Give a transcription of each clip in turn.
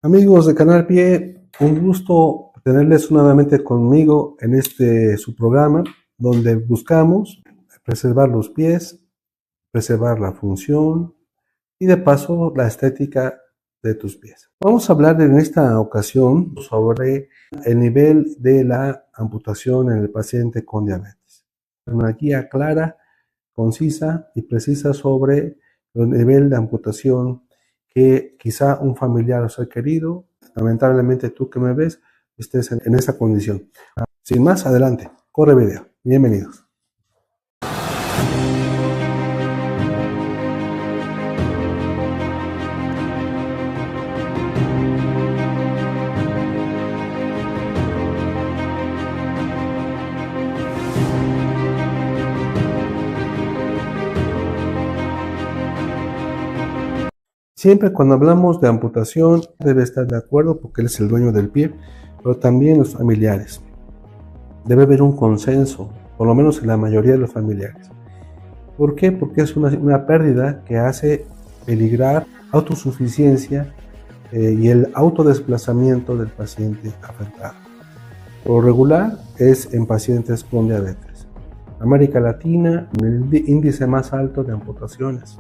Amigos de Canal Pie, un gusto tenerles nuevamente conmigo en su programa, donde buscamos preservar los pies, preservar la función y de paso la estética de tus pies. Vamos a hablar en esta ocasión sobre el nivel de la amputación en el paciente con diabetes. Una guía clara, concisa y precisa sobre el nivel de amputación que quizá un familiar o ser querido, lamentablemente tú que me ves, estés en esa condición. Sin más, adelante, corre video. Bienvenidos. Siempre cuando hablamos de amputación debe estar de acuerdo porque él es el dueño del pie, pero también los familiares. Debe haber un consenso, por lo menos en la mayoría de los familiares. ¿Por qué? Porque es una pérdida que hace peligrar autosuficiencia y el autodesplazamiento del paciente afectado. Por lo regular es en pacientes con diabetes. América Latina, el índice más alto de amputaciones.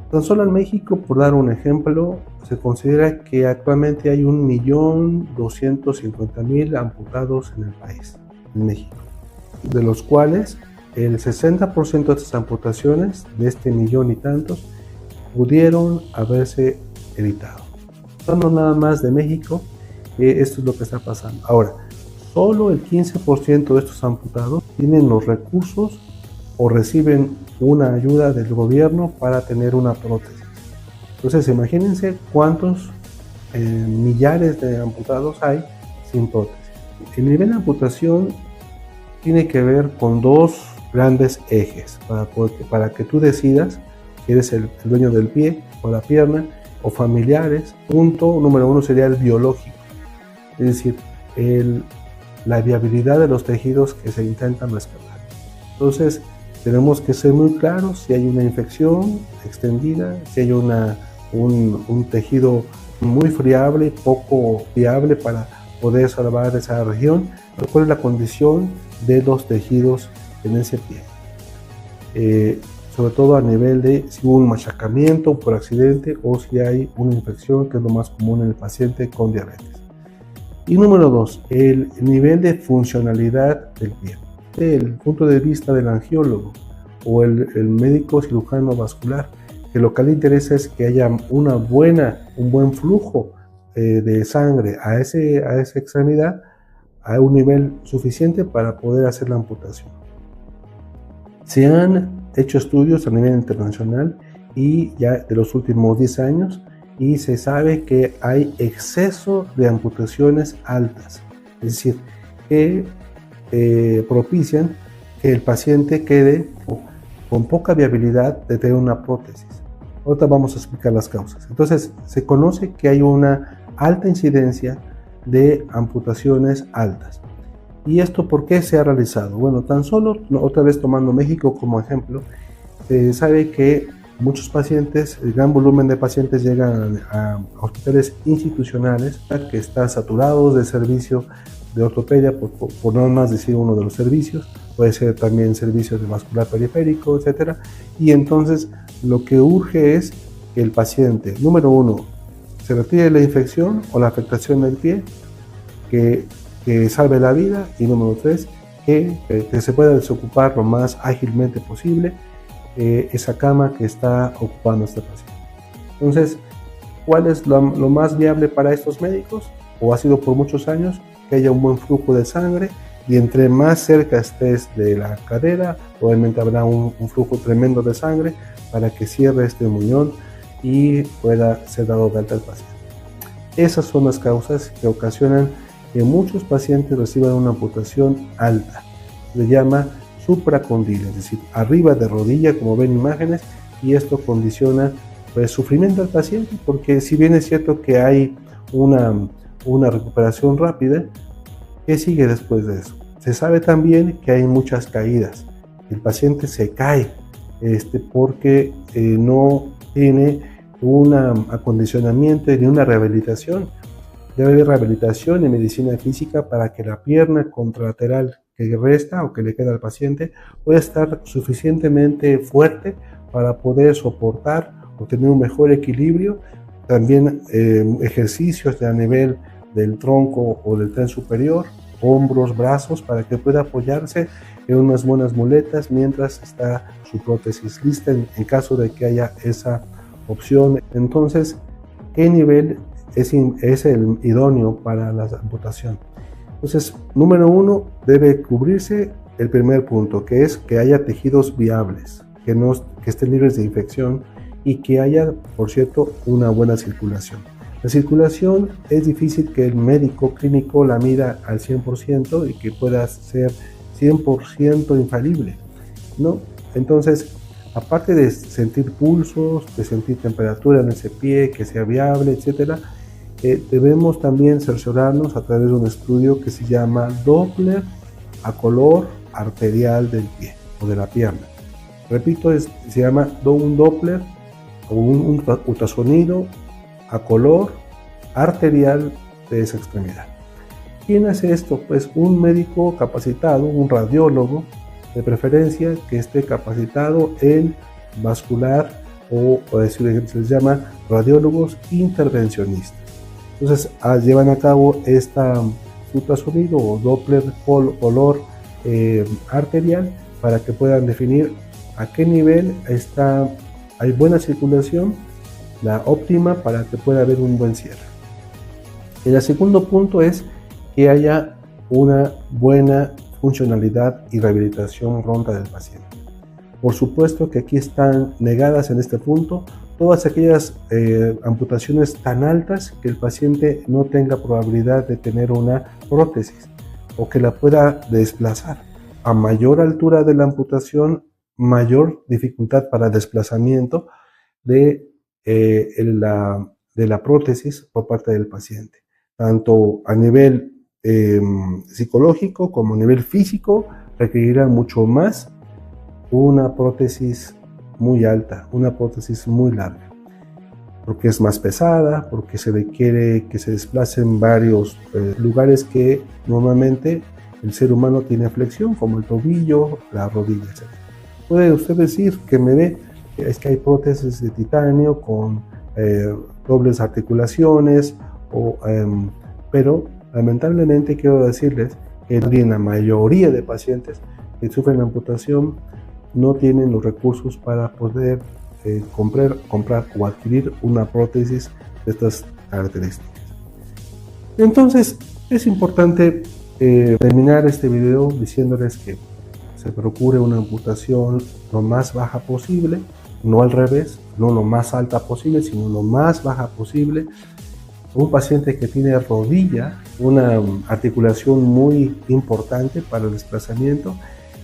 Tan solo en México, por dar un ejemplo, se considera que actualmente hay 1.250.000 amputados en el país, en México, de los cuales el 60% de estas amputaciones, de este millón y tantos, pudieron haberse evitado. No nada más de México, esto es lo que está pasando. Ahora, solo el 15% de estos amputados tienen los recursos o reciben una ayuda del gobierno para tener una prótesis. Entonces imagínense cuántos millares de amputados hay sin prótesis. El nivel de amputación tiene que ver con dos grandes ejes para que tú decidas si eres el dueño del pie o la pierna o familiares. Punto número uno sería el biológico, es decir, la viabilidad de los tejidos que se intentan rescatar. Entonces tenemos que ser muy claros si hay una infección extendida, si hay un tejido muy friable, poco viable para poder salvar esa región, pero cuál es la condición de los tejidos en ese pie. Sobre todo a nivel de si hubo un machacamiento por accidente o si hay una infección, que es lo más común en el paciente con diabetes. Y número dos, el nivel de funcionalidad del pie. Desde el punto de vista del angiólogo o el médico cirujano vascular, que lo que le interesa es que haya un buen flujo de sangre a esa extremidad a un nivel suficiente para poder hacer la amputación. Se han hecho estudios a nivel internacional y ya de los últimos 10 años y se sabe que hay exceso de amputaciones altas, es decir, que propician que el paciente quede con poca viabilidad de tener una prótesis. Ahorita vamos a explicar las causas. Entonces, se conoce que hay una alta incidencia de amputaciones altas. ¿Y esto por qué se ha realizado? Bueno, tan solo, otra vez tomando México como ejemplo, se sabe que muchos pacientes, el gran volumen de pacientes llegan a hospitales institucionales que están saturados de servicio de ortopedia, por no más decir uno de los servicios, puede ser también servicios de vascular periférico, etc. Y entonces lo que urge es que el paciente, número uno, se retire la infección o la afectación del pie, que salve la vida, y número tres, que se pueda desocupar lo más ágilmente posible esa cama que está ocupando este paciente. Entonces, ¿cuál es lo más viable para estos médicos? O ha sido por muchos años que haya un buen flujo de sangre, y entre más cerca estés de la cadera, obviamente habrá un flujo tremendo de sangre para que cierre este muñón y pueda ser dado de alta al paciente. Esas son las causas que ocasionan que muchos pacientes reciban una amputación alta. Se llama supracondil, es decir, arriba de rodilla, como ven imágenes, y esto condiciona pues sufrimiento al paciente, porque si bien es cierto que hay una recuperación rápida, ¿qué sigue después de eso? Se sabe también que hay muchas caídas. El paciente se cae porque no tiene un acondicionamiento y una rehabilitación. Debe haber rehabilitación en medicina física para que la pierna contralateral que resta o que le queda al paciente pueda estar suficientemente fuerte para poder soportar o tener un mejor equilibrio. También ejercicios a nivel del tronco o del tren superior, hombros, brazos, para que pueda apoyarse en unas buenas muletas mientras está su prótesis lista en caso de que haya esa opción. Entonces, ¿qué nivel es el idóneo para la amputación? Entonces, número 1, debe cubrirse el primer punto, que es que haya tejidos viables, que estén libres de infección y que haya, por cierto, una buena circulación. La circulación es difícil que el médico clínico la mida al 100% y que pueda ser 100% infalible, ¿no? Entonces, aparte de sentir pulsos, de sentir temperatura en ese pie, que sea viable, etcétera, debemos también cerciorarnos a través de un estudio que se llama Doppler a color arterial del pie o de la pierna. Repito, se llama un Doppler o un ultrasonido a color arterial de esa extremidad. ¿Quién hace esto? Pues un médico capacitado, un radiólogo de preferencia que esté capacitado en vascular o se les llama radiólogos intervencionistas. Entonces llevan a cabo esta ultrasonido o Doppler color arterial para que puedan definir a qué nivel hay buena circulación, la óptima para que pueda haber un buen cierre. El segundo punto es que haya una buena funcionalidad y rehabilitación pronta del paciente. Por supuesto que aquí están negadas en este punto todas aquellas amputaciones tan altas que el paciente no tenga probabilidad de tener una prótesis o que la pueda desplazar. A mayor altura de la amputación, mayor dificultad para desplazamiento de la prótesis por parte del paciente, tanto a nivel psicológico como a nivel físico. Requerirá mucho más una prótesis muy alta, una prótesis muy larga, porque es más pesada, porque se requiere que se desplace en varios lugares que normalmente el ser humano tiene flexión, como el tobillo, la rodilla, etc. Puede usted decir que es que hay prótesis de titanio con dobles articulaciones, pero lamentablemente quiero decirles que en la mayoría de pacientes que sufren amputación no tienen los recursos para poder comprar o adquirir una prótesis de estas características. Entonces, es importante terminar este video diciéndoles que se procure una amputación lo más baja posible, no al revés, no lo más alta posible, sino lo más baja posible. Un paciente que tiene rodilla, una articulación muy importante para el desplazamiento,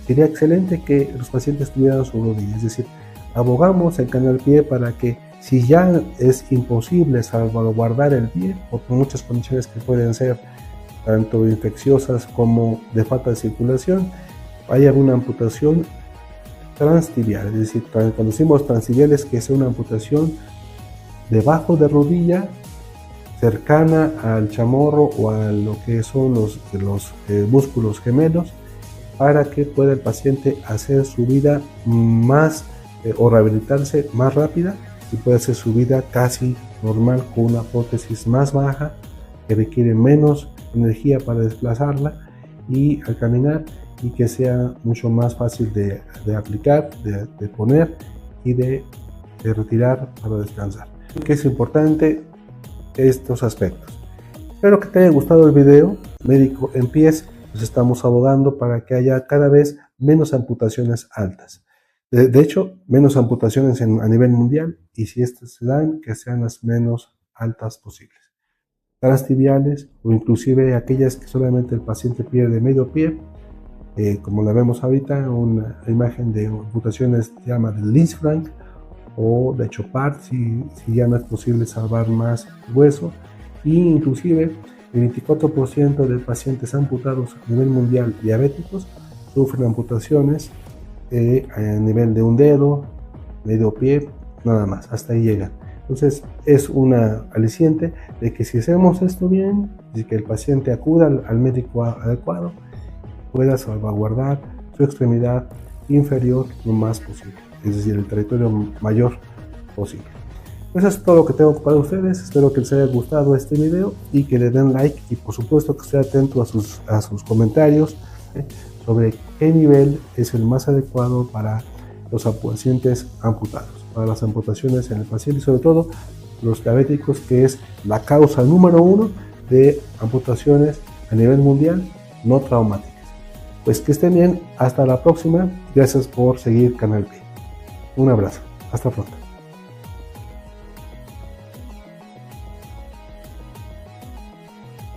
sería excelente que los pacientes tuvieran su rodilla, es decir, abogamos en Canal Pie para que si ya es imposible salvaguardar el pie, por muchas condiciones que pueden ser tanto infecciosas como de falta de circulación, haya una amputación transtibial, es decir, cuando decimos transtibial es que sea una amputación debajo de rodilla, cercana al chamorro o a lo que son los músculos gemelos, para que pueda el paciente hacer su vida más o rehabilitarse más rápida y pueda hacer su vida casi normal con una prótesis más baja que requiere menos energía para desplazarla y al caminar, y que sea mucho más fácil de aplicar, de poner y de retirar para descansar. Que es importante estos aspectos. Espero que te haya gustado el video. Médico en Pies, nos estamos abogando para que haya cada vez menos amputaciones altas. De hecho, menos amputaciones a nivel mundial, y si estas se dan, que sean las menos altas posibles. Transtibiales o inclusive aquellas que solamente el paciente pierde medio pie, como la vemos ahorita, una imagen de amputaciones se llama de Lisfranc o de Chopard, si ya no es posible salvar más hueso, e inclusive el 24% de pacientes amputados a nivel mundial diabéticos sufren amputaciones a nivel de un dedo, medio pie, nada más, hasta ahí llegan. Entonces es una aliciente de que si hacemos esto bien, y que el paciente acuda al médico adecuado, pueda salvaguardar su extremidad inferior lo más posible, es decir, el territorio mayor posible. Eso es todo lo que tengo para ustedes. Espero que les haya gustado este video y que le den like, y por supuesto que esté atento a sus comentarios sobre qué nivel es el más adecuado para los pacientes amputados, para las amputaciones en el paciente, y sobre todo los diabéticos, que es la causa número 1 de amputaciones a nivel mundial no traumáticas. Pues que estén bien, hasta la próxima. Gracias por seguir Canal P. Un abrazo, hasta pronto.